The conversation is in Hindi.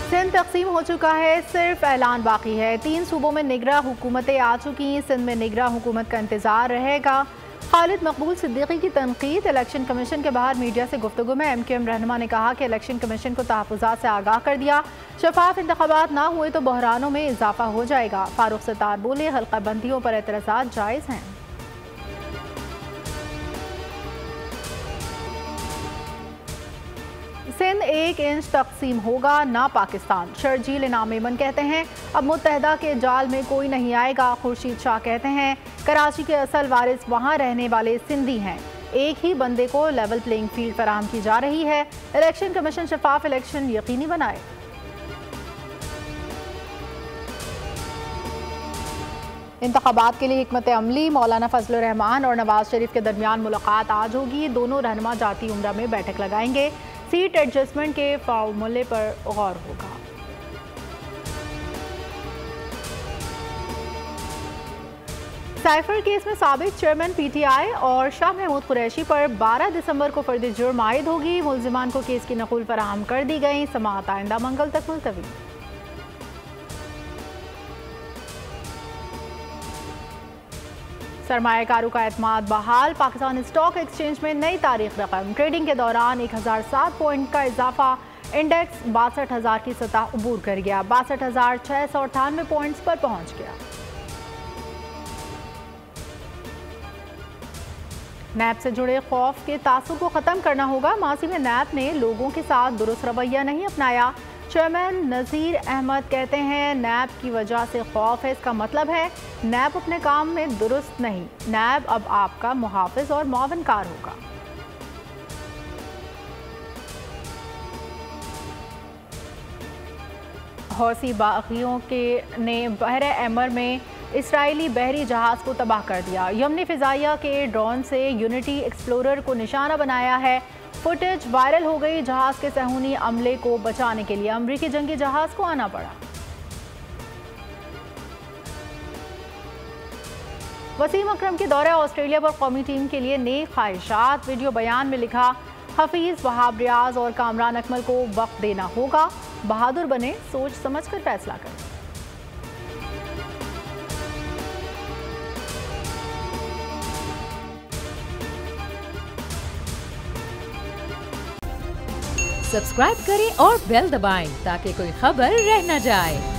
सिंध तकसीम हो चुका है, सिर्फ ऐलान बाकी है। 3 सूबों में निगरा हुकूमतें आ चुकी, सिंध में निगरा हुकूमत का इंतजार रहेगा। खालिद मकबूल सिद्दीकी की तनकीद। इलेक्शन कमीशन के बाहर मीडिया से गुफ्तगू में MQM रहनुमा ने कहा कि इलेक्शन कमीशन को तहफ़्फ़ुज़ात से आगाह कर दिया, शफाफ इंतखाबात ना हुए तो बहरानों में इजाफा हो जाएगा। फारूक सत्तार बोले, हल्का बंदियों पर एतराज़ात जायज़ हैं। सिंध 1 इंच तकसीम होगा, ना पाकिस्तान। शर्जील इनाम मेमन कहते हैं अब मुत्तहदा के जाल में कोई नहीं आएगा। खुर्शीद शाह कहते हैं कराची के असल वारिस वहाँ रहने वाले सिंधी हैं। एक ही बंदे को लेवल प्लेइंग फील्ड फराहम की जा रही है। इलेक्शन कमीशन शफाफ इलेक्शन यकीनी बनाए। इंतखाबात के लिए हिकमत अमली। मौलाना फजलुर रहमान और नवाज शरीफ के दरमियान मुलाकात आज होगी। दोनों रहनुमा जाती उम्रा में बैठक लगाएंगे। सीट एडजस्टमेंट के फार्मूले पर गौर होगा। साइफर केस में साबिक चेयरमैन PTI और शाह महमूद कुरैशी पर 12 दिसंबर को फर्द जुर्म आयद होगी। मुल्जिमान को केस की नकुल फराहम कर दी गई। समाअत आइंदा मंगल तक मुलतवी। सरमायाकारों का एतमाद बहाल। पाकिस्तान स्टॉक एक्सचेंज में नई तारीख रकम। ट्रेडिंग के दौरान 1007 पॉइंट का इजाफा। इंडेक्स 62,000 की सतह अबूर कर गया। 62,698 पॉइंट्स पर पहुंच गया। नैब से जुड़े खौफ के तासुर को ख़त्म करना होगा। माजी में नैब ने लोगों के साथ दुरुस्त रवैया नहीं अपनाया। चेयरमैन नज़ीर अहमद कहते हैं नैब की वजह से खौफ है। इसका मतलब है नैब अपने काम में दुरुस्त नहीं। नैब अब आपका मुहाफिज और मुआवनकार होगा। हौसी बागियों के ने बहरे अमर में इसराइली बहरी जहाज़ को तबाह कर दिया। यमनी फ़िज़ाइया के ड्रोन से यूनिटी एक्सप्लोरर को निशाना बनाया है। फुटेज वायरल हो गई। जहाज़ के सहूनी अमले को बचाने के लिए अमरीकी जंगी जहाज़ को आना पड़ा। वसीम अकरम के दौरे ऑस्ट्रेलिया पर कौमी टीम के लिए नेक ख्वाहिशात। वीडियो बयान में लिखा, हफीज़, वहाब रियाज और कामरान अकमल को वक्त देना होगा। बहादुर बने, सोच समझ कर फैसला करें। सब्सक्राइब करें और बेल दबाएं ताकि कोई खबर रह न जाए।